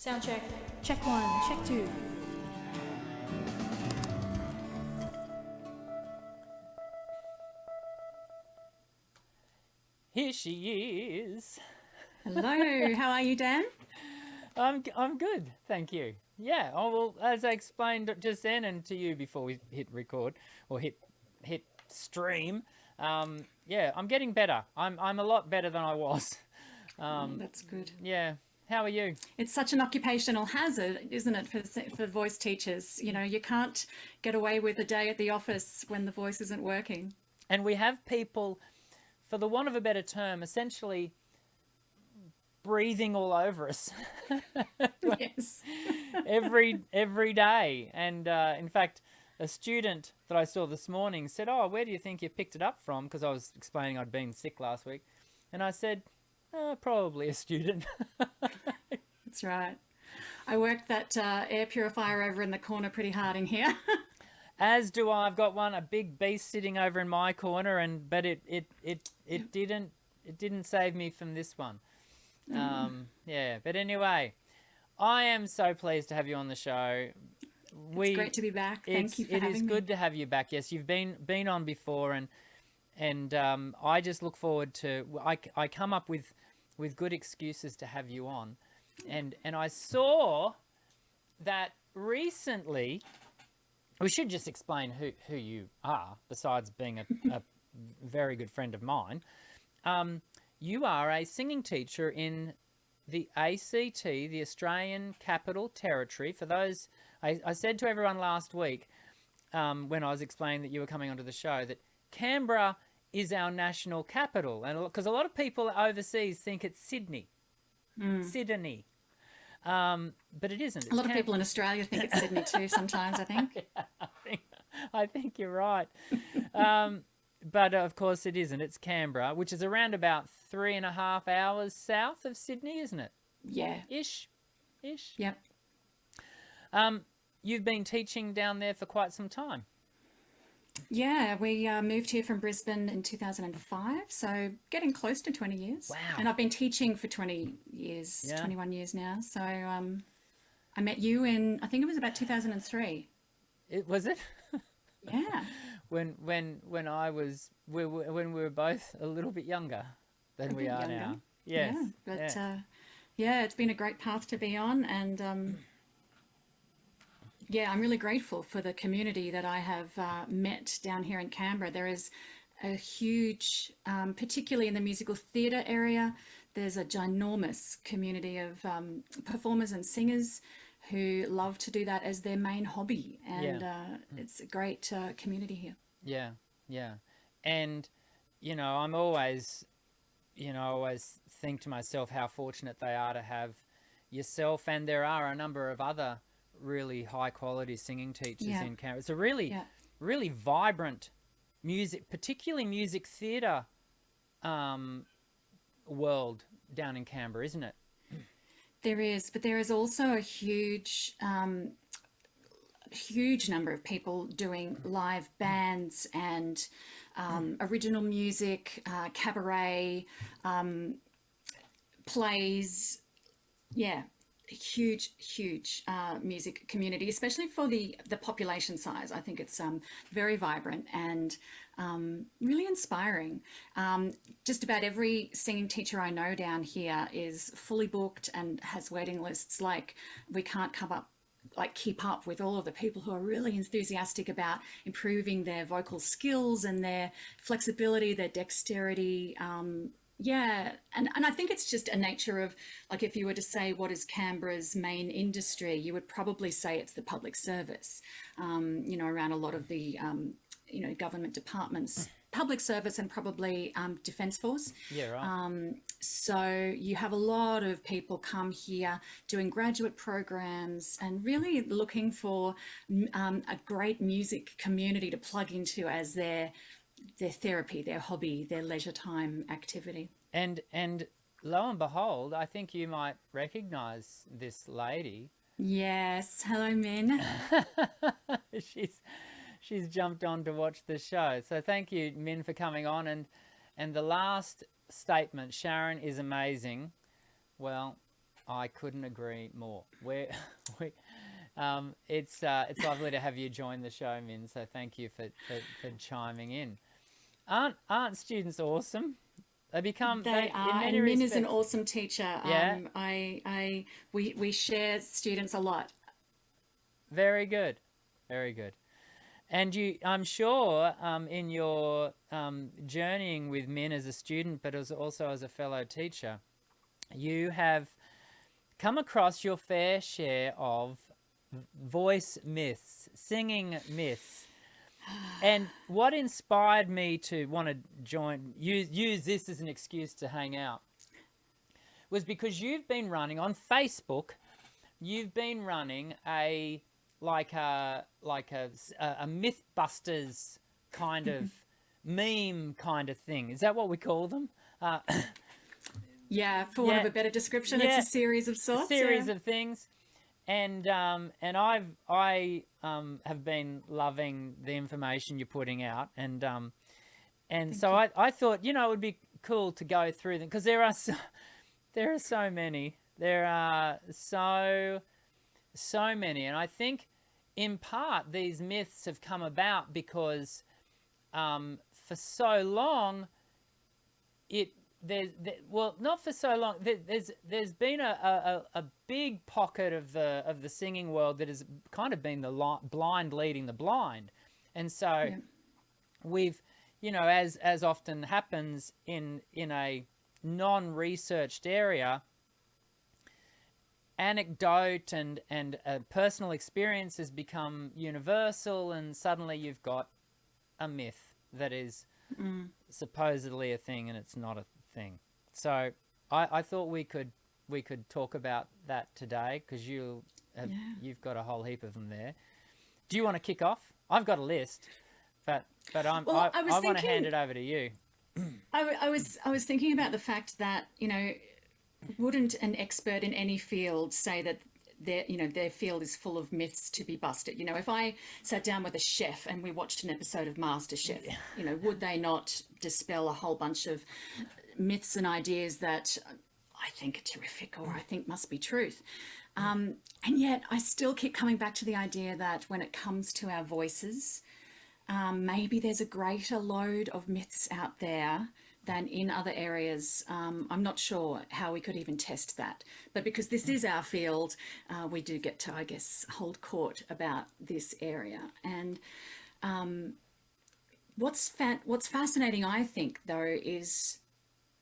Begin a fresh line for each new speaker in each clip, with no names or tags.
Sound check. Check 1, check 2.
Here she is.
Hello, how are you, Dan?
I'm good, thank you. Yeah, oh, well, as I explained just then and to you before we hit record or hit stream, yeah, I'm getting better. I'm a lot better than I was.
That's good.
Yeah. How are you?
It's such an occupational hazard, isn't it, for voice teachers? You know, you can't get away with a day at the office when the voice isn't working.
And we have people, for the want of a better term, essentially breathing all over us.
Yes.
every day. And in fact, a student that I saw this morning said, "Oh, where do you think you picked it up from?" Because I was explaining I'd been sick last week. And I said, probably a student.
That's right. I worked that air purifier over in the corner pretty hard in here.
As do I. I've got one, a big beast sitting over in my corner, but it didn't save me from this one. Yeah, but anyway, I am so pleased to have you on the show.
It's great to be back. Thank you for having me.
It is good to have you back. Yes, you've been on before, and I just look forward to. I come up with good excuses to have you on, and I saw that recently. We should just explain who you are, besides being a very good friend of mine. You are a singing teacher in the ACT, the Australian Capital Territory. For those, I said to everyone last week when I was explaining that you were coming onto the show that Canberra is our national capital, and because a lot of people overseas think it's Sydney, Sydney. But it isn't.
A lot of people in Australia think it's Sydney too sometimes, I think.
Yeah, I think you're right. But of course it isn't. It's Canberra, which is around about 3.5 hours south of Sydney, isn't it?
Yeah.
Ish.
Yep.
You've been teaching down there for quite some time.
Yeah, we moved here from Brisbane in 2005, so getting close to 20 years.
Wow.
And I've been teaching for 20 years,
Yeah.
21 years now. So I met you in, I think it was about 2003.
Was it?
Yeah.
when we were both a little bit younger than we are now. Yes.
Yeah, but yeah, it's been a great path to be on, and yeah, I'm really grateful for the community that I have met down here in Canberra. There is a huge, particularly in the musical theatre area, there's a ginormous community of performers and singers who love to do that as their main hobby. And it's a great community here.
Yeah. And, I'm always think to myself how fortunate they are to have yourself, and there are a number of other really high quality singing teachers in Canberra. It's a really vibrant music, particularly music theatre world down in Canberra, isn't it?
There is, but there is also a huge number of people doing live bands and original music, cabaret, plays. Yeah. Huge music community, especially for the population size. I think it's very vibrant and really inspiring. Just about every singing teacher I know down here is fully booked and has waiting lists. Like, we can't keep up with all of the people who are really enthusiastic about improving their vocal skills and their flexibility, their dexterity. Yeah, and I think it's just a nature of, like, if you were to say what is Canberra's main industry, you would probably say it's the public service, around a lot of the, government departments, public service, and probably Defence Force.
Yeah, right.
So you have a lot of people come here doing graduate programs and really looking for a great music community to plug into as their therapy, their hobby, their leisure time activity.
And lo and behold, I think you might recognise this lady.
Yes. Hello, Min.
She's jumped on to watch the show. So thank you, Min, for coming on. And the last statement, Sharon is amazing. Well, I couldn't agree more. We it's lovely to have you join the show, Min. So thank you for chiming in. Aren't students awesome?
They
In
are,
many
and Min is an
respects.
awesome teacher.
Yeah.
We share students a lot.
Very good, very good. And I'm sure, in your journeying with Min as a student, but also as a fellow teacher, you have come across your fair share of voice myths, singing myths. And what inspired me to want to use this as an excuse to hang out was because you've been running on Facebook. You've been running a Mythbusters kind of meme kind of thing. Is that what we call them?
Yeah, for want of a better description, it's a series of sorts.
Series of things. And I have been loving the information you're putting out, and so I thought, it would be cool to go through them, because there are so many. There are so many, and I think in part these myths have come about because for so long not for so long. There's been a big pocket of the singing world that has kind of been the blind leading the blind, and so we've, as often happens in a non-researched area, anecdote and personal experience has become universal, and suddenly you've got a myth that is supposedly a thing and it's not a thing. So I thought we could talk about that today, because you've got a whole heap of them there. Do you want to kick off? I've got a list, but I want to hand it over to you.
I was thinking about the fact that, wouldn't an expert in any field say that their field is full of myths to be busted? If I sat down with a chef and we watched an episode of MasterChef, would they not dispel a whole bunch of myths and ideas that I think are terrific, or I think must be truth? And yet I still keep coming back to the idea that when it comes to our voices, maybe there's a greater load of myths out there than in other areas. I'm not sure how we could even test that, but because this is our field, we do get to, I guess, hold court about this area. And what's fascinating, I think, though, is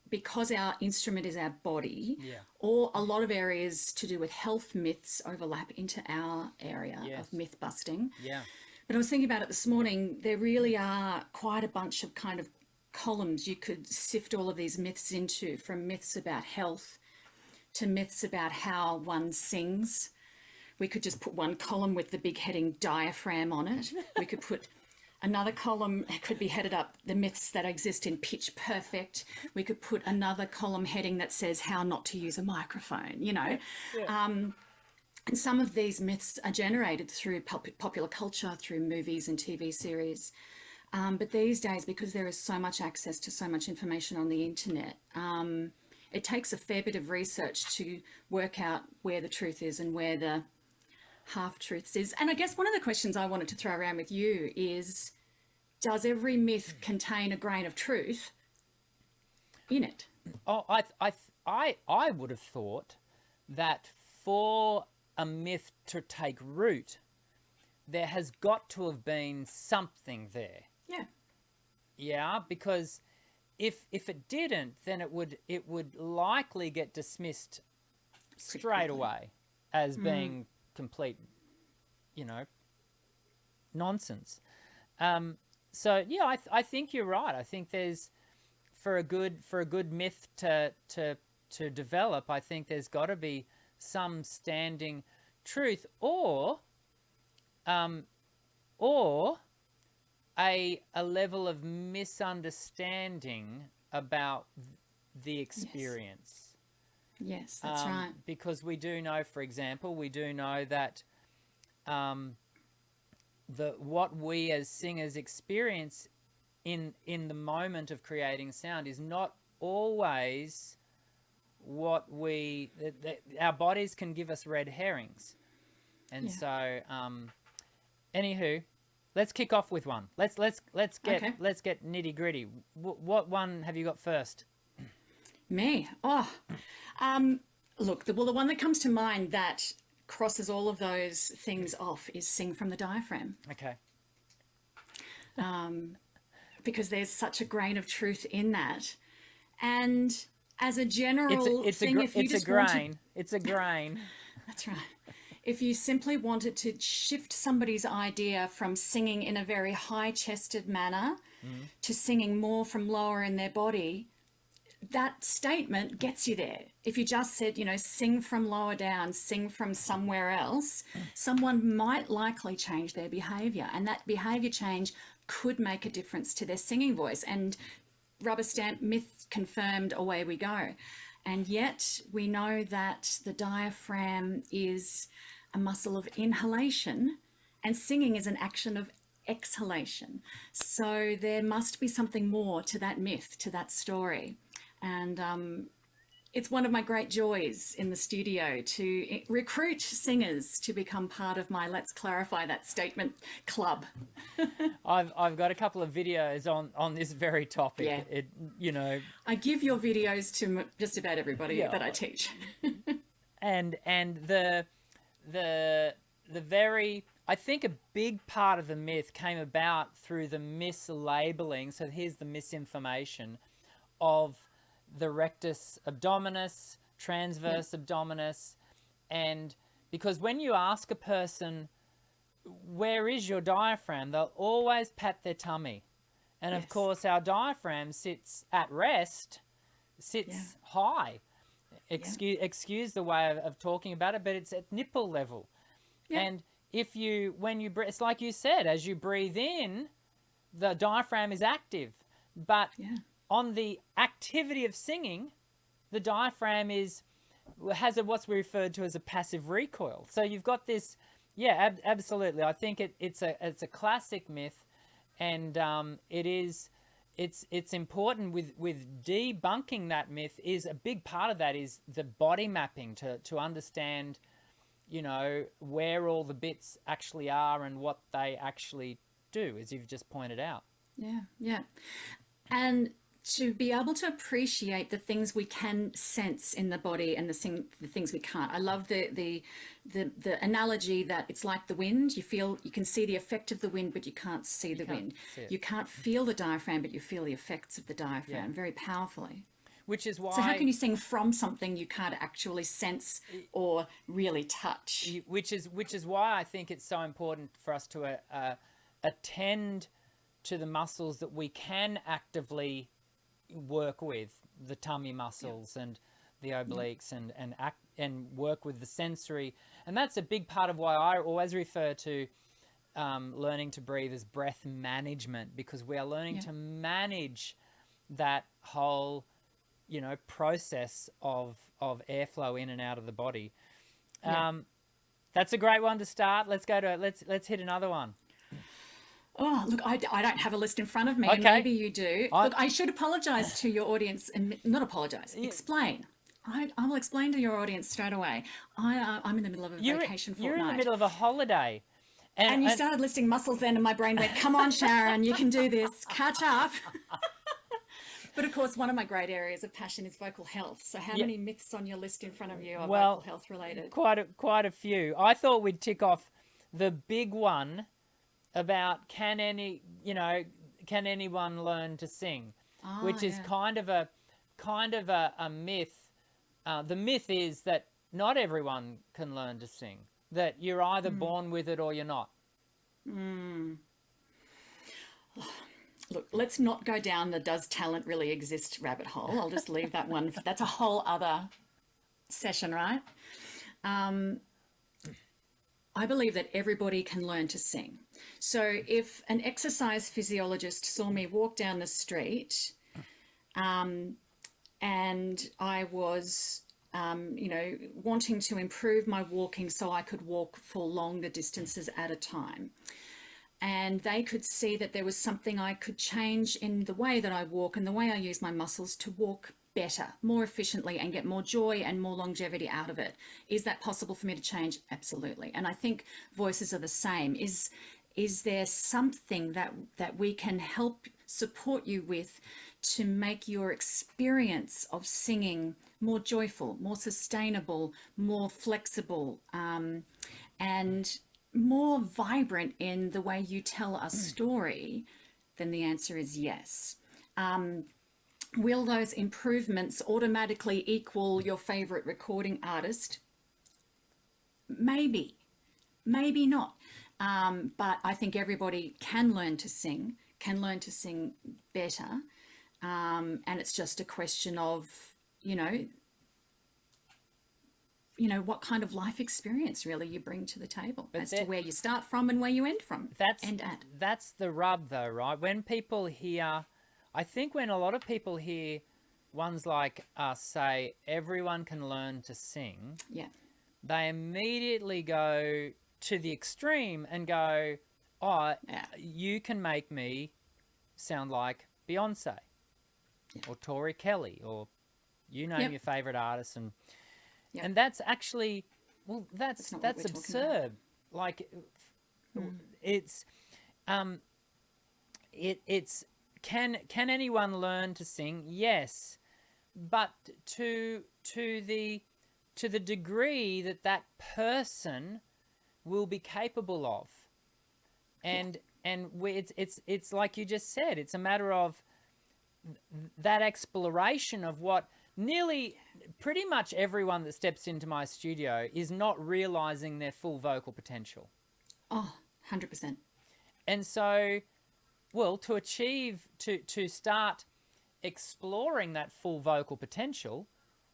because our instrument is our body, or a lot of areas to do with health myths overlap into our area of myth busting. Yeah. But I was thinking about it this morning, there really are quite a bunch of kind of columns you could sift all of these myths into, from myths about health to myths about how one sings. We could just put one column with the big heading diaphragm on it. We could put another column, it could be headed up the myths that exist in pitch perfect. We could put another column heading that says how not to use a microphone, and some of these myths are generated through popular culture, through movies and TV series. But these days, because there is so much access to so much information on the internet, it takes a fair bit of research to work out where the truth is and where the half-truths is. And I guess one of the questions I wanted to throw around with you is, does every myth contain a grain of truth in it?
Oh, I would have thought that for a myth to take root, there has got to have been something there.
Yeah.
Yeah, because if it didn't, then it would likely get dismissed straight away as being complete, nonsense. So yeah, I think you're right. I think there's, for a good myth to develop, I think there's got to be some standing truth, or a level of misunderstanding about the experience.
Yes, that's right.
Because we do know, for example, that what we as singers experience in the moment of creating sound is not always our bodies can give us red herrings. And so, anywho, let's kick off with one. Let's get nitty gritty. What one have you got first?
Me? Look, the one that comes to mind that crosses all of those things off is sing from the diaphragm.
Okay.
Because there's such a grain of truth in that. And as a general thing,
it's a grain.
That's right. If you simply wanted to shift somebody's idea from singing in a very high-chested manner to singing more from lower in their body, that statement gets you there. If you just said, sing from lower down, sing from somewhere else, someone might likely change their behavior, and that behavior change could make a difference to their singing voice. And rubber stamp, myth confirmed, away we go. And yet we know that the diaphragm is a muscle of inhalation and singing is an action of exhalation. So there must be something more to that myth, to that story. And it's one of my great joys in the studio to recruit singers to become part of my Let's Clarify That Statement club.
I've got a couple of videos on this very topic.
Yeah. I give your videos to just about everybody that I teach.
and the very, I think a big part of the myth came about through the mislabeling. So here's the misinformation of the rectus abdominis, transverse abdominis. And because when you ask a person, where is your diaphragm, they'll always pat their tummy. And of course our diaphragm sits at rest, high. Excuse the way of talking about it, but it's at nipple level. And when you breathe, it's like you said, as you breathe in, the diaphragm is active, but on the activity of singing, the diaphragm has what's referred to as a passive recoil. So you've got this, absolutely. I think it's a classic myth, and it's important with debunking that myth. Is a big part of that is the body mapping to understand, where all the bits actually are and what they actually do, as you've just pointed out.
Yeah. And to be able to appreciate the things we can sense in the body and the things we can't. I love the analogy that it's like the wind. You can see the effect of the wind, but you can't see the wind. You can't feel the diaphragm, but you feel the effects of the diaphragm very powerfully.
Which is why...
So how can you sing from something you can't actually sense or really touch?
Which is why I think it's so important for us to attend to the muscles that we can actively work with, the tummy muscles and the obliques, and work with the sensory. And that's a big part of why I always refer to learning to breathe as breath management, because we are learning to manage that whole process of airflow in and out of the body. That's a great one to start. Let's hit another one.
Oh, look, I don't have a list in front of me. Okay. Maybe you do. Look, I should apologise to your audience, and not apologise, explain. I will explain to your audience straight away. I'm in the middle of a vacation fortnight.
You're in the middle of a holiday.
And you started listing muscles then, and my brain went, come on, Sharon, you can do this. Catch up. But of course, one of my great areas of passion is vocal health. So how many myths on your list in front of you are vocal health related?
Quite a few. I thought we'd tick off the big one about can anyone learn to sing, which is kind of a myth. The myth is that not everyone can learn to sing, that you're either born with it or you're not.
Look, let's not go down the does talent really exist rabbit hole. I'll just leave that one. That's a whole other session, right? I believe that everybody can learn to sing. So if an exercise physiologist saw me walk down the street and I was, wanting to improve my walking so I could walk for longer distances at a time, and they could see that there was something I could change in the way that I walk and the way I use my muscles to walk better, more efficiently, and get more joy and more longevity out of it. Is that possible for me to change? Absolutely. And I think voices are the same. Is there something that we can help support you with to make your experience of singing more joyful, more sustainable, more flexible, and more vibrant in the way you tell a story? Then the answer is yes. Will those improvements automatically equal your favorite recording artist? Maybe not. But I think everybody can learn to sing better. And it's just a question of, what kind of life experience really you bring to the table, as to where you start from and where you end from.
That's the rub though, right? When people hear, I think when a lot of people hear ones like us say, everyone can learn to sing, they immediately go to the extreme and go, you can make me sound like Beyonce or Tori Kelly, or you name your favorite artist. And that's actually, well, that's absurd. Like it's can anyone learn to sing? Yes, but to the degree that person will be capable of, and it's like you just said, it's a matter of that exploration of what nearly pretty much everyone that steps into my studio is not realizing their full vocal potential.
100%.
And so, well, to start exploring that full vocal potential,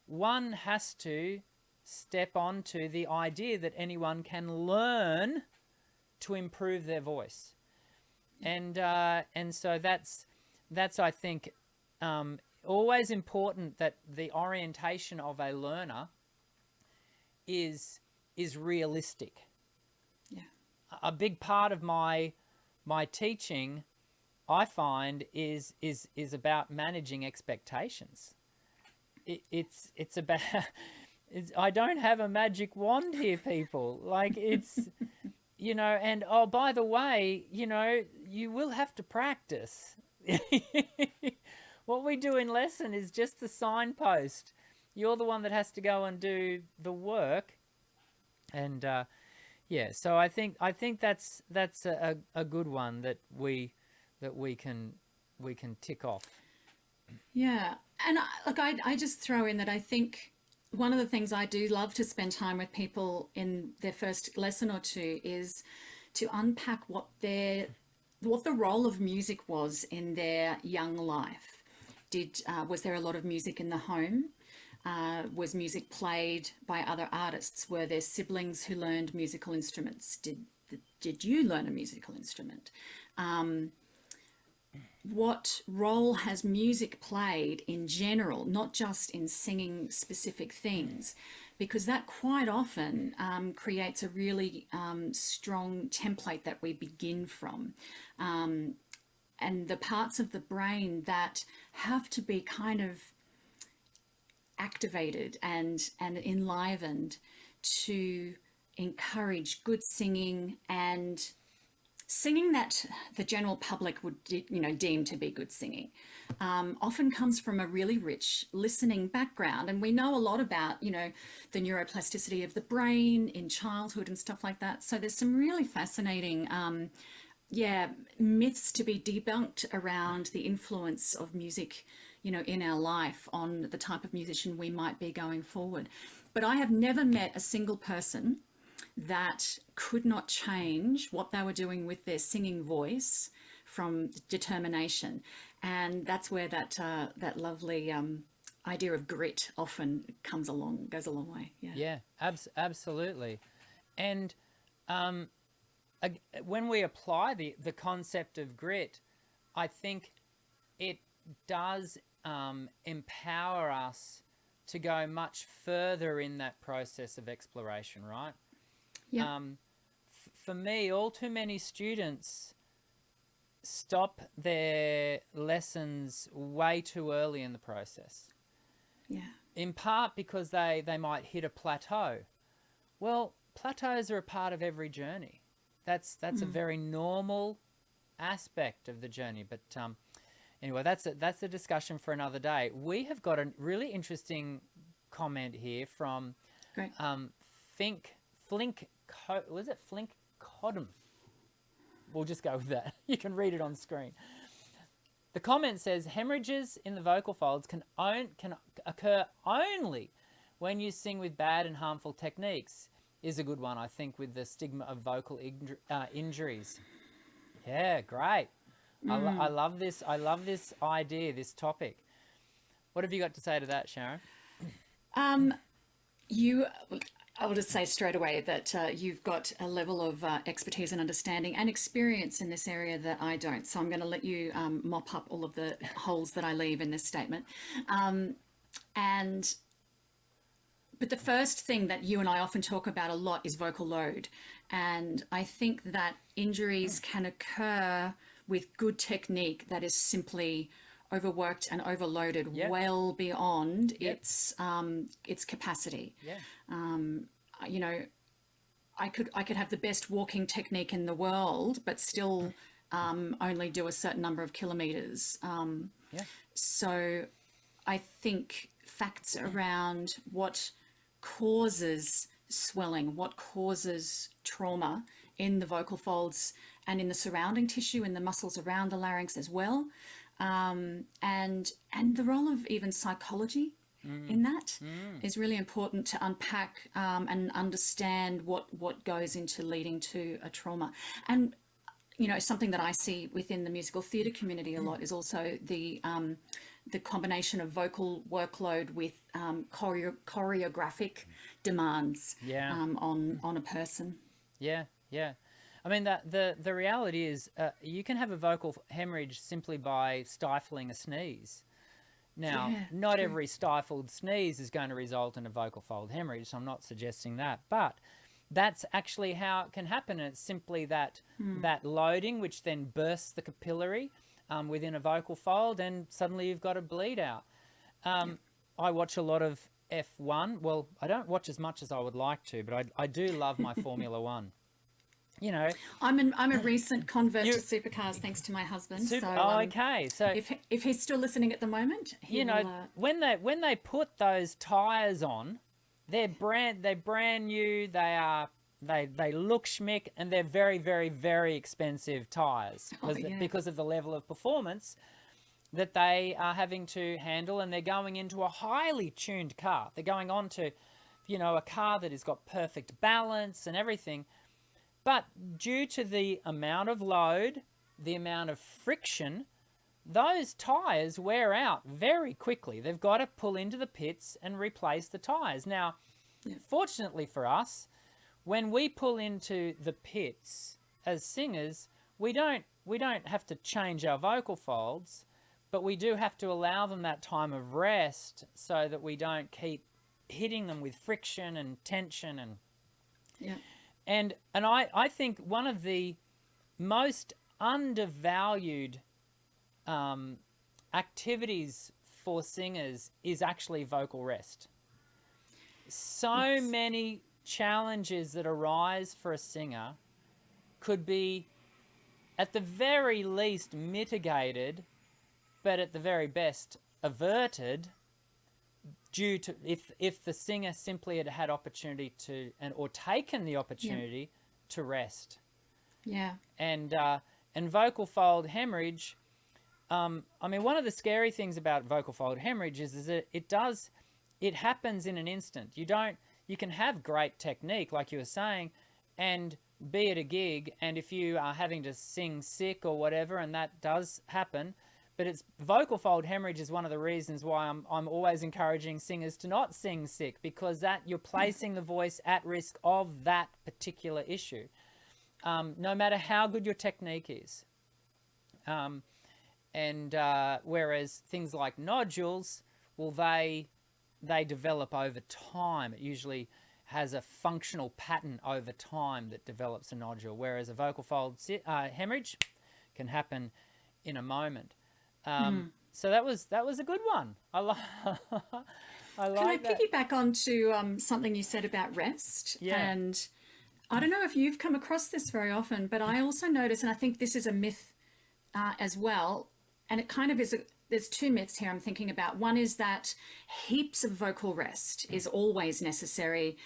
one has to step onto the idea that anyone can learn to improve their voice. And so that's I think always important, that the orientation of a learner is realistic.
Yeah. A
big part of my teaching, I find, is about managing expectations. It's about I don't have a magic wand here, people. Like, it's and by the way, you will have to practice. What we do in lesson is just the signpost. You're the one that has to go and do the work. And so I think that's a good one that we can tick off.
Yeah. And I just throw in that I think one of the things I do love to spend time with people in their first lesson or two is to unpack what the role of music was in their young life. Was there a lot of music in the home? Was music played by other artists? Were there siblings who learned musical instruments? Did you learn a musical instrument? What role has music played in general, not just in singing specific things? Because that quite often creates a really strong template that we begin from. And the parts of the brain that have to be kind of activated and enlivened to encourage good singing, and singing that the general public would deem to be good singing, often comes from a really rich listening background. And we know a lot about the neuroplasticity of the brain in childhood and stuff like that. So there's some really fascinating myths to be debunked around the influence of music in our life on the type of musician we might be going forward. But I have never met a single person that could not change what they were doing with their singing voice from determination. And that's where that lovely idea of grit often goes a long way.
Yeah, absolutely. And when we apply the concept of grit, I think it does empower us to go much further in that process of exploration, right?
Yeah.
For me, all too many students stop their lessons way too early in the process.
Yeah.
in part because they might hit a plateau. Well, plateaus are a part of every journey. That's a very normal aspect of the journey. But anyway, that's a discussion for another day. We have got a really interesting comment here from
Great.
Was it Flink Codum? We'll just go with that. You can read it on screen. The comment says hemorrhages in the vocal folds can occur only when you sing with bad and harmful techniques. Is a good one, I think, with the stigma of vocal injuries. Yeah, great. I love this. I love this idea, this topic. What have you got to say to that, Sharon?
I will just say straight away that you've got a level of expertise and understanding and experience in this area that I don't. So I'm going to let you mop up all of the holes that I leave in this statement. But the first thing that you and I often talk about a lot is vocal load. And I think that injuries can occur with good technique that is simply overworked and overloaded well beyond its capacity. You know, I could have the best walking technique in the world, but still only do a certain number of kilometers. So I think facts around what causes swelling, what causes trauma in the vocal folds and in the surrounding tissue, in the muscles around the larynx as well, and the role of even psychology in that is really important to unpack and understand what goes into leading to a trauma. And you know, something that I see within the musical theatre community a lot is also the combination of vocal workload with choreographic demands on a person. Yeah.
I mean, the reality is you can have a vocal hemorrhage simply by stifling a sneeze. Now, not every stifled sneeze is going to result in a vocal fold hemorrhage, so I'm not suggesting that. But that's actually how it can happen. And it's simply that loading, which then bursts the capillary within a vocal fold, and suddenly you've got a bleed out. I watch a lot of F1. Well, I don't watch as much as I would like to, but I do love my Formula One. You know,
I'm a recent convert to supercars thanks to my husband.
Okay. So
if he's still listening at the moment,
when they put those tires on, they're brand new. They look schmick, and they're very, very, very expensive tires because of the level of performance that they are having to handle, and they're going into a highly tuned car. They're going on to, a car that has got perfect balance and everything. But due to the amount of load, the amount of friction, those tyres wear out very quickly. They've got to pull into the pits and replace the tyres. Now, fortunately for us, when we pull into the pits as singers, we don't have to change our vocal folds, but we do have to allow them that time of rest so that we don't keep hitting them with friction and tension and I think one of the most undervalued activities for singers is actually vocal rest. So many challenges that arise for a singer could be at the very least mitigated, but at the very best averted, due to if the singer simply had opportunity to or taken the opportunity to rest. And vocal fold hemorrhage, I mean, one of the scary things about vocal fold hemorrhage is that it happens in an instant. You can have great technique, like you were saying, and be at a gig, and if you are having to sing sick or whatever, and that does happen, but it's vocal fold hemorrhage is one of the reasons why I'm always encouraging singers to not sing sick, because that you're placing the voice at risk of that particular issue, no matter how good your technique is. Whereas things like nodules, well, they develop over time. It usually has a functional pattern over time that develops a nodule, whereas a vocal fold hemorrhage can happen in a moment. So that was a good one. I like I
Can I
like that.
piggyback onto something you said about rest?
Yeah.
And I don't know if you've come across this very often, but I also notice, and I think this is a myth as well, and it kind of is, there's two myths here I'm thinking about. One is that heaps of vocal rest is always necessary.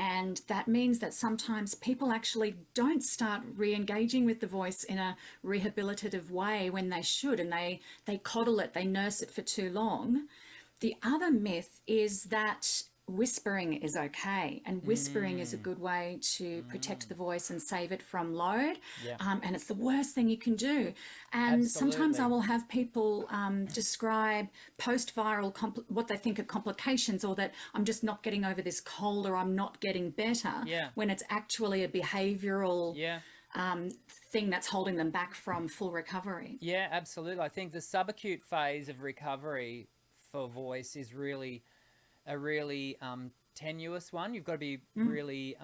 And that means that sometimes people actually don't start re-engaging with the voice in a rehabilitative way when they should, and they coddle it, they nurse it for too long. The other myth is that whispering is okay, and whispering is a good way to protect the voice and save it from load.
Yeah.
And it's the worst thing you can do. And sometimes I will have people describe post-viral what they think are complications, or that I'm just not getting over this cold, or I'm not getting better, when it's actually a behavioral thing that's holding them back from full recovery.
Yeah, absolutely. I think the subacute phase of recovery for voice is really a really tenuous one. You've got to be really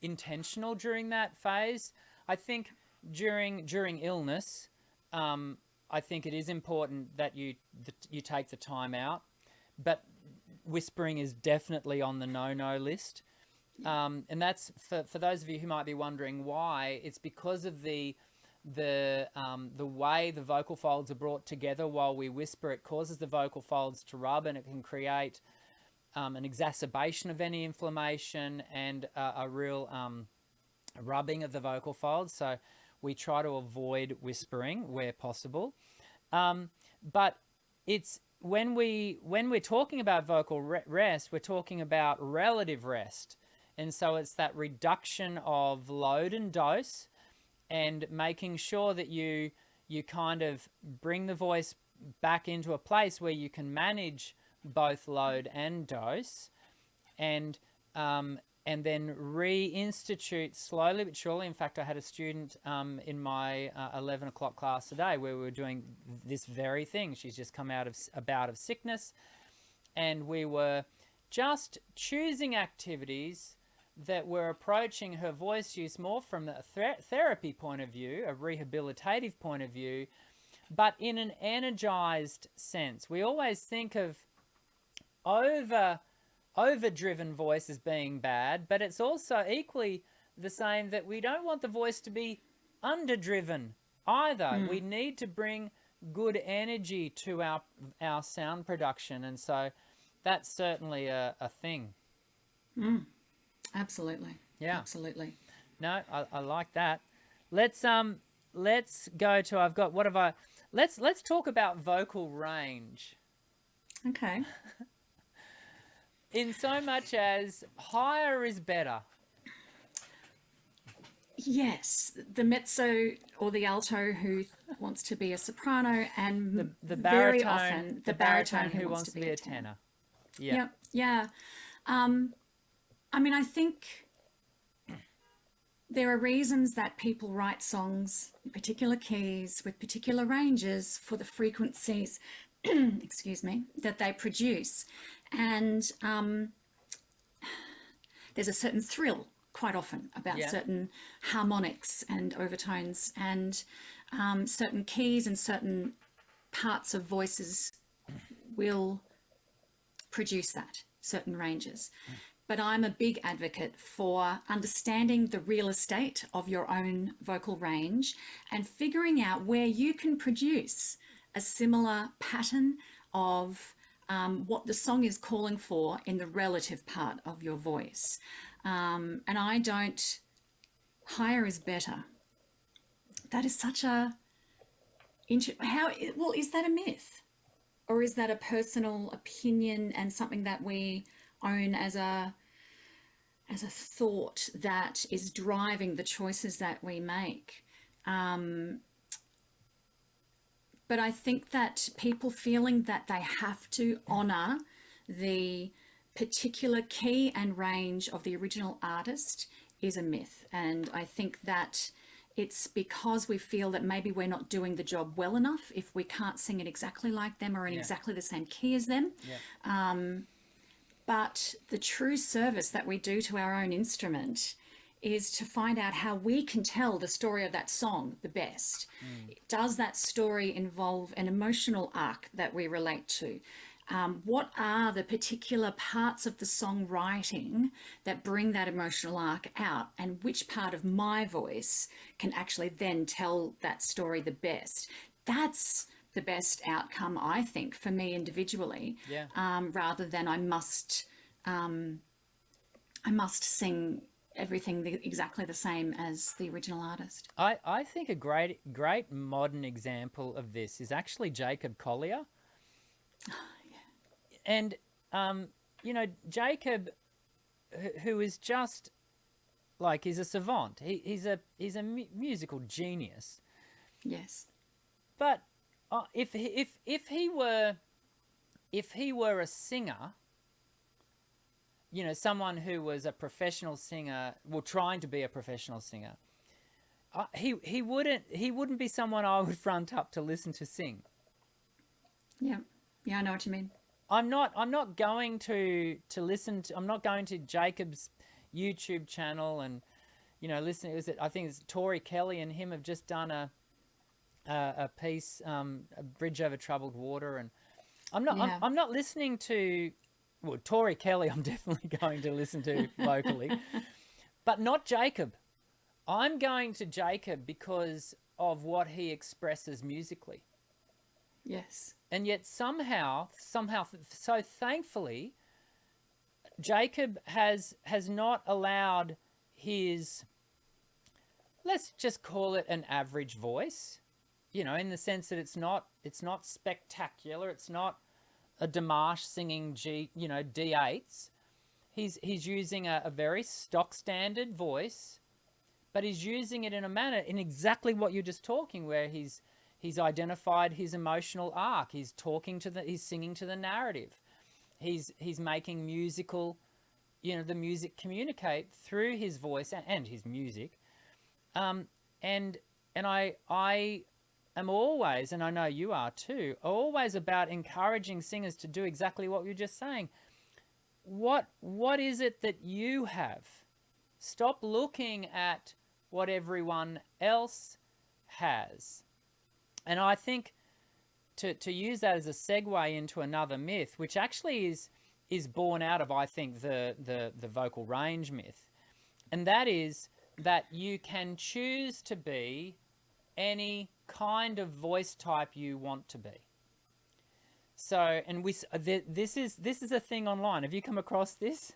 intentional during that phase. I think during illness, I think it is important that you take the time out, but whispering is definitely on the no list. And that's for those of you who might be wondering why. It's because of the way the vocal folds are brought together while we whisper. It causes the vocal folds to rub, and it can create an exacerbation of any inflammation and a real rubbing of the vocal folds. So we try to avoid whispering where possible. But it's when we're talking about vocal rest, we're talking about relative rest. And so it's that reduction of load and dose, and making sure that you kind of bring the voice back into a place where you can manage both load and dose, and then reinstitute slowly but surely. In fact, I had a student in my 11 o'clock class today where we were doing this very thing. She's just come out of a bout of sickness, and we were just choosing activities that were approaching her voice use more from the therapy point of view, a rehabilitative point of view, but in an energized sense. We always think of overdriven voice as being bad, but it's also equally the same that we don't want the voice to be underdriven either. We need to bring good energy to our sound production, and so that's certainly a thing.
Absolutely.
Yeah.
Absolutely.
No, I like that. Let's go to let's talk about vocal range.
Okay.
In so much as higher is better.
Yes, the mezzo or the alto who wants to be a soprano, and
The
very
baritone,
often
the baritone who wants to be a tenor. Yeah.
Yeah. I mean, I think there are reasons that people write songs in particular keys with particular ranges for the frequencies, excuse me, that they produce. And there's a certain thrill quite often about certain harmonics and overtones, and certain keys and certain parts of voices will produce that, certain ranges. But I'm a big advocate for understanding the real estate of your own vocal range and figuring out where you can produce a similar pattern of what the song is calling for in the relative part of your voice. And I don't, higher is better. That is such a, well, is that a myth? Or is that a personal opinion and something that we own as a thought that is driving the choices that we make? But I think that people feeling that they have to honor the particular key and range of the original artist is a myth. And I think that it's because we feel that maybe we're not doing the job well enough if we can't sing it exactly like them or in exactly the same key as them. But the true service that we do to our own instrument is to find out how we can tell the story of that song the best. Does that story involve an emotional arc that we relate to? What are the particular parts of the songwriting that bring that emotional arc out, and which part of my voice can actually then tell that story the best? That's the best outcome, I think, for me individually.
Yeah.
Rather than I must sing everything exactly the same as the original artist.
I think a great modern example of this is actually Jacob Collier. And, you know, Jacob, who is just like, he's a savant. He's a musical genius.
Yes.
But if he were a singer, you know, someone who was a professional singer, well, trying to be a professional singer, he wouldn't be someone I would front up to listen to sing.
Yeah. Yeah, I know what you mean.
I'm not going to listen to, I'm not going to Jacob's YouTube channel and, you know, listen. I think it's Tori Kelly and him have just done a piece, a Bridge Over Troubled Water, and I'm not listening to, well, Tori Kelly I'm definitely going to listen to vocally, but not Jacob. I'm going to Jacob because of what he expresses musically.
Yes.
And yet somehow, so thankfully, Jacob has not allowed his, let's just call it an average voice, you know, in the sense that it's not spectacular. It's not a Dimash singing D8s. He's using a very stock standard voice, but he's using it in a manner, in exactly what you're just talking, where he's identified his emotional arc. He's singing to the narrative. He's making musical, you know, the music communicate through his voice and his music. And I am always, and I know you are too, always about encouraging singers to do exactly what you're just saying. What is it that you have? Stop looking at what everyone else has. And I think to use that as a segue into another myth, which actually is born out of, I think, the vocal range myth, and that is that you can choose to be any kind of voice type you want to be. So, and this is a thing online. Have you come across this?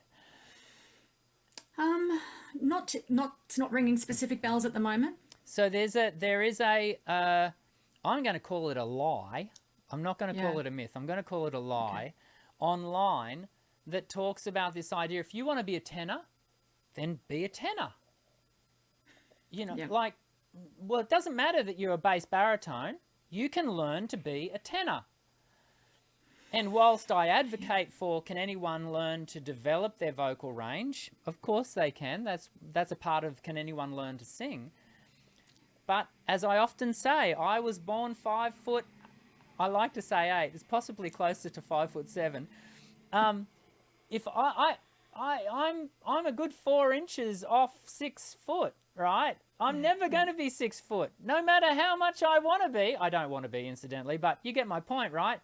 It's not ringing specific bells at the moment.
So there is a I'm going to call it a lie. I'm not going to call it a myth. I'm going to call it a lie online that talks about this idea. If you want to be a tenor, then be a tenor. You know, like, well, it doesn't matter that you're a bass baritone. You can learn to be a tenor. And whilst I advocate for, can anyone learn to develop their vocal range? Of course they can. That's a part of, can anyone learn to sing? But as I often say, I was born 5 foot, I like to say 8, it's possibly closer to 5'7". If I'm a good 4 inches off 6 foot, right? I'm never going to be 6 foot, no matter how much I want to be. I don't want to be, incidentally, but you get my point, right?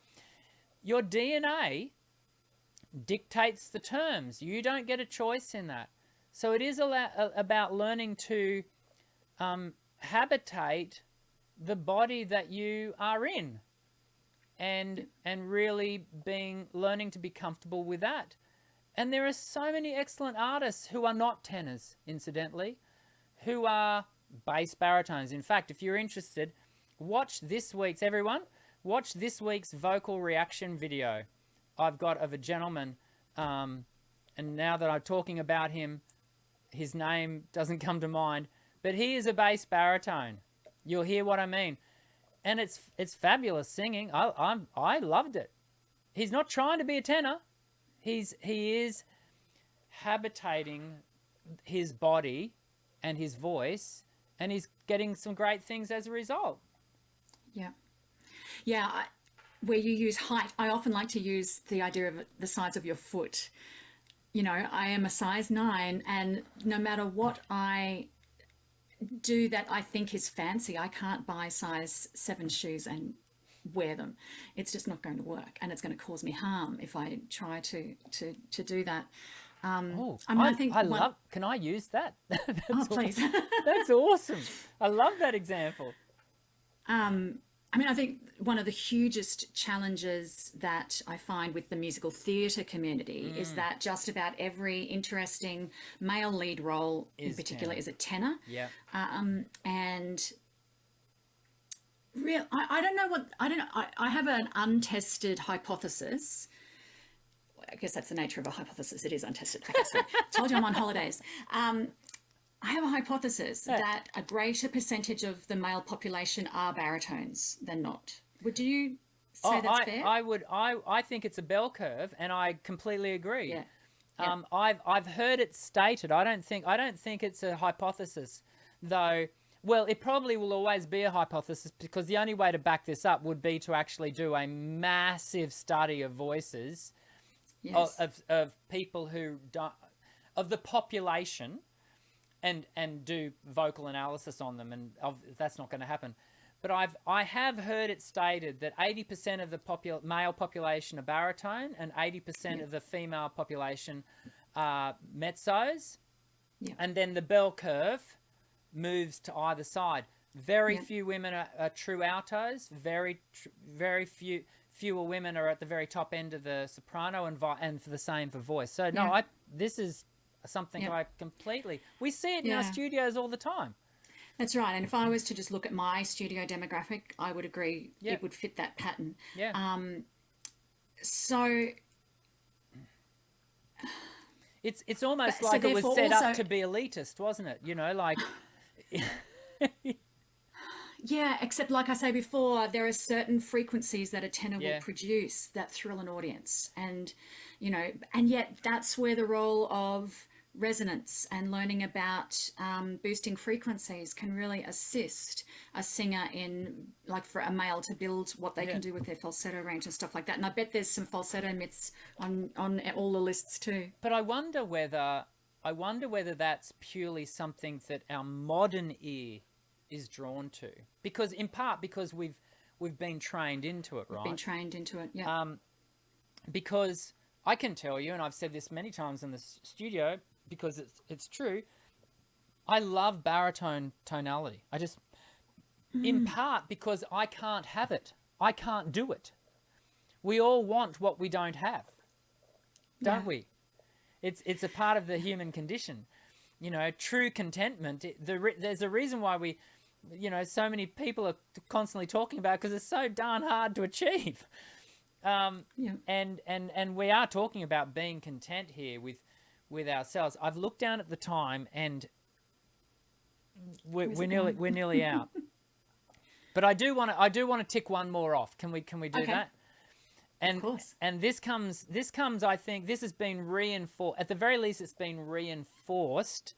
Your DNA dictates the terms. You don't get a choice in that. So it is about learning to habitate the body that you are in, and really learning to be comfortable with that. And there are so many excellent artists who are not tenors, incidentally, who are bass baritones. In fact, if you're interested, watch this week's vocal reaction video I've got of a gentleman, and now that I'm talking about him, his name doesn't come to mind, but he is a bass baritone. You'll hear what I mean. And it's fabulous singing. I loved it. He's not trying to be a tenor. He is habitating his body and his voice, and he's getting some great things as a result.
Yeah. Yeah, where you use height, I often like to use the idea of the size of your foot. I am a size 9, and no matter what I do that I think is fancy, I can't buy size 7 shoes and wear them. It's just not going to work, and it's going to cause me harm if I try to do that.
Oh,
I mean, I think
I love. Can I use that?
Oh, please.
That's awesome. I love that example.
I mean, I think one of the hugest challenges that I find with the musical theatre community is that just about every interesting male lead role in particular
tenor.
is a tenor.
Yeah.
And I don't know. I have an untested hypothesis. I guess that's the nature of a hypothesis. It is untested. Okay, sorry. Told you I'm on holidays. I have a hypothesis that a greater percentage of the male population are baritones than not. Would you say that's fair?
I think it's a bell curve, and I completely agree.
Yeah.
I've heard it stated. I don't think it's a hypothesis, though. Well, it probably will always be a hypothesis, because the only way to back this up would be to actually do a massive study of voices,
Yes.
of people who of the population. And do vocal analysis on them, and that's not going to happen. But I have heard it stated that 80% of the male population are baritone, and 80% of the female population are mezzos, and then the bell curve moves to either side. Very few women are true altos. Very fewer women are at the very top end of the soprano, and for the same for voice. So no, this is something I completely. We see it in our studios all the time.
That's right. And if I was to just look at my studio demographic, I would agree it would fit that pattern.
Yeah.
So
it's almost like it was set up to be elitist, wasn't it? Like.
Yeah, except like I say before, there are certain frequencies that a tenor will produce that thrill an audience, and and yet that's where the role of resonance and learning about boosting frequencies can really assist a singer in, like, for a male to build what they can do with their falsetto range and stuff like that. And I bet there's some falsetto myths on all the lists too.
But I wonder whether that's purely something that our modern ear is drawn to, because we've been trained into it, right?
We've been trained into it, yeah.
Because I can tell you, and I've said this many times in the studio, because it's true, I love baritone tonality. I just, in part because I can't have it. I can't do it. We all want what we don't have, don't we? It's a part of the human condition. True contentment. There's a reason why we, so many people are constantly talking about it, because it's so darn hard to achieve. And we are talking about being content here with ourselves. I've looked down at the time, and we're nearly out. But I do want to tick one more off. Can we do that? And, of course. And this comes, I think, this has been reinforced, at the very least it's been reinforced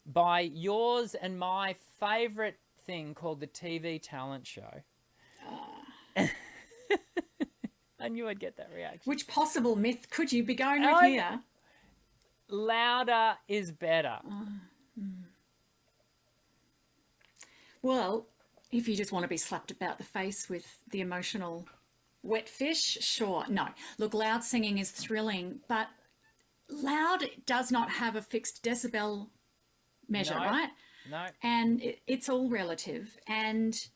by yours and my favourite thing called the TV talent show. I knew I'd get that reaction.
Which possible myth could you be going with here?
Louder is better.
Well, if you just want to be slapped about the face with the emotional wet fish, sure. No. Look, loud singing is thrilling, but loud does not have a fixed decibel measure, right?
No.
And it's all relative. And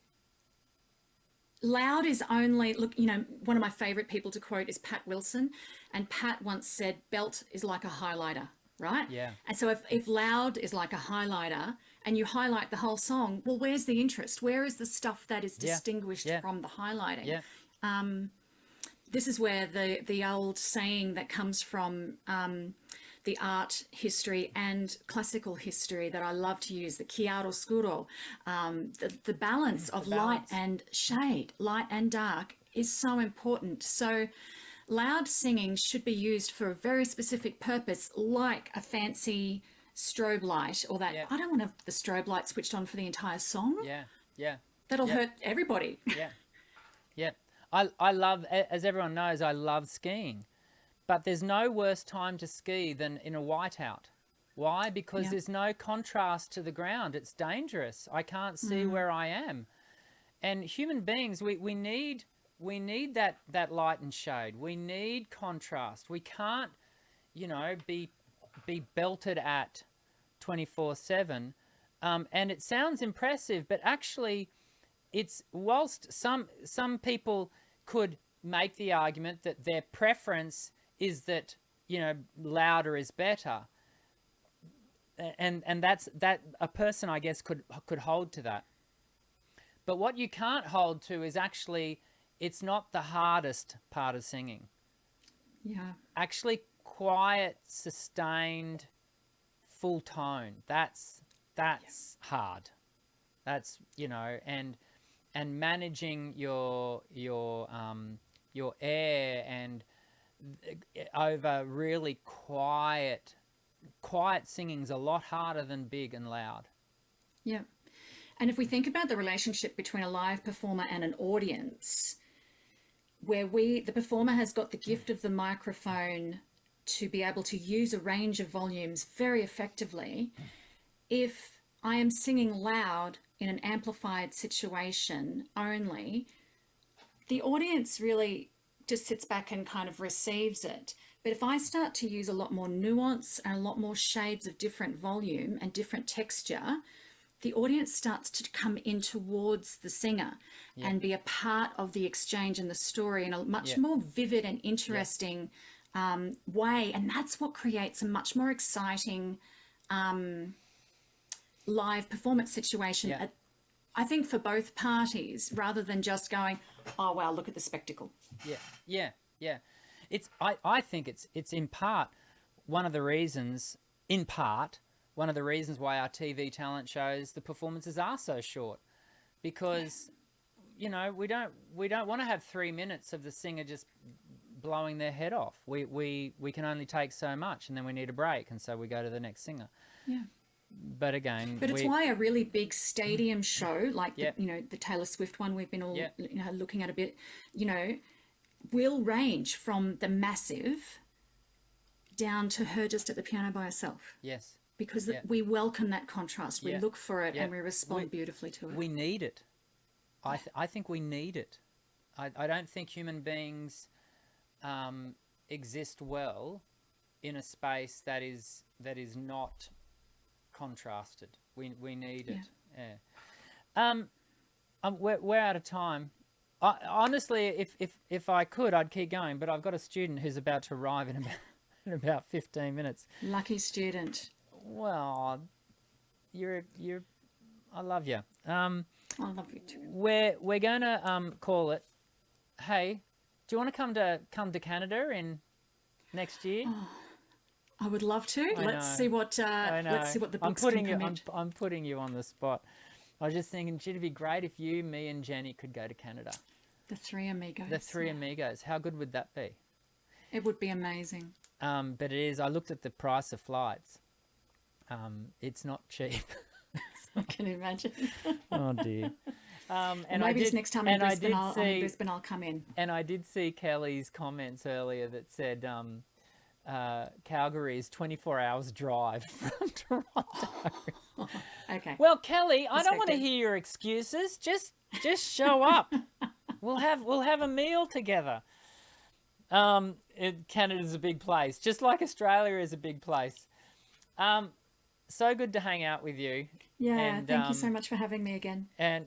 loud is only, look, one of my favorite people to quote is Pat Wilson. And Pat once said, belt is like a highlighter, right?
Yeah.
And so if loud is like a highlighter and you highlight the whole song, well, where's the interest? Where is the stuff that is distinguished from the highlighting?
Yeah.
This is where the old saying that comes from the art history and classical history that I love to use, the chiaroscuro, the balance of light and shade, light and dark, is so important. So loud singing should be used for a very specific purpose, like a fancy strobe light, or that. I don't want the strobe light switched on for the entire song. That'll hurt everybody.
I love, as everyone knows, I love skiing, But there's no worse time to ski than in a whiteout. Why? Because
Yeah.
there's no contrast to the ground. It's dangerous. I can't see where I am. And human beings, we need that light and shade. We need contrast. We can't, be belted at 24/7. And it sounds impressive, but actually, it's whilst some people could make the argument that their preference is that louder is better, and that's that a person, I guess, could hold to that. But what you can't hold to is actually it's not the hardest part of singing.
Yeah.
Actually, quiet, sustained, full tone. That's hard. That's and managing your air and over really quiet singing's a lot harder than big and loud.
Yeah. And if we think about the relationship between a live performer and an audience, where the performer has got the gift of the microphone to be able to use a range of volumes very effectively, if I am singing loud in an amplified situation only, the audience really just sits back and kind of receives it. But if I start to use a lot more nuance and a lot more shades of different volume and different texture, the audience starts to come in towards the singer and be a part of the exchange and the story in a much more vivid and interesting way. And that's what creates a much more exciting live performance situation, I think, for both parties, rather than just going, oh, wow, look at the spectacle.
Yeah. I think it's in part one of the reasons why our TV talent shows, the performances are so short, because we don't want to have 3 minutes of the singer just blowing their head off. We can only take so much, and then we need a break, and so we go to the next singer.
Yeah.
But again,
it's why a really big stadium show like the Taylor Swift one we've been all looking at a bit, will range from the massive down to her just at the piano by herself.
Yes.
Because we welcome that contrast. We look for it and we respond beautifully to it.
We need it. I think we need it. I don't think human beings exist well in a space that is not contrasted. We need it. Yeah. We're out of time. Honestly, if I could, I'd keep going, but I've got a student who's about to arrive in about 15 minutes.
Lucky student.
Well, I love you.
I love you too.
We're gonna call it. Hey, do you want to come to Canada in next year?
Oh, I would love to. Let's see what the books can permit.
I'm putting you on the spot. I was just thinking, it'd be great if you, me, and Jenny could go to Canada.
The three amigos.
The three amigos. How good would that be?
It would be amazing.
But it is. I looked at the price of flights. It's not cheap.
I can imagine.
Oh dear.
And maybe it's next time in Brisbane, I'll come in.
And I did see Kelly's comments earlier that said Calgary is 24 hours drive from Toronto.
Okay.
Well, Kelly, I don't want to hear your excuses. Just show up. We'll have a meal together. Canada's a big place, just like Australia is a big place. So good to hang out with you.
Yeah, and, thank you so much for having me again.
And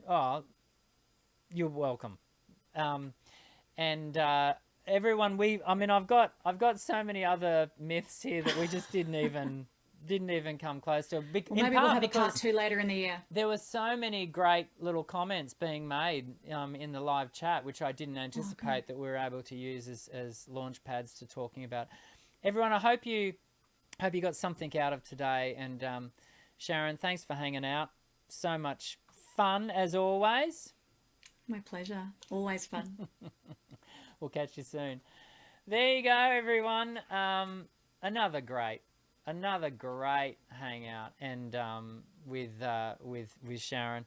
you're welcome. Everyone, I've got so many other myths here that we just didn't even come close to.
Maybe we'll have a part 2 later in the year.
There were so many great little comments being made in the live chat, which I didn't anticipate that we were able to use as launch pads to talking about. Everyone, I hope you got something out of today. And Sharon, thanks for hanging out. So much fun as always.
My pleasure. Always fun.
We'll catch you soon. There you go, everyone. Another great hangout, and with Sharon.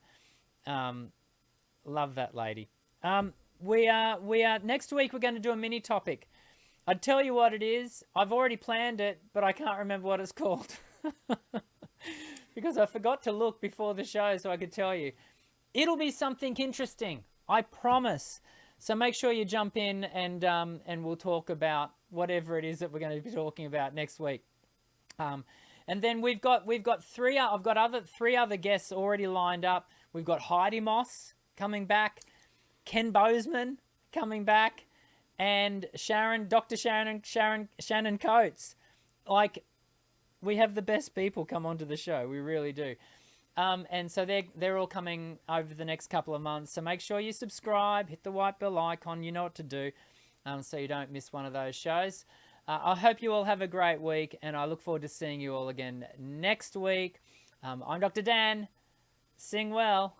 Love that lady. We are next week. We're going to do a mini topic. I'd tell you what it is. I've already planned it, but I can't remember what it's called. Because I forgot to look before the show so I could tell you. It'll be something interesting, I promise. So make sure you jump in and we'll talk about whatever it is that we're going to be talking about next week. And then we've got three other guests already lined up. We've got Heidi Moss coming back, Ken Bozeman coming back, and Dr. Shannon Coates. Like, we have the best people come onto the show. We really do. And so they're all coming over the next couple of months. So make sure you subscribe, hit the white bell icon. You know what to do, so you don't miss one of those shows. I hope you all have a great week, and I look forward to seeing you all again next week. I'm Dr. Dan. Sing well.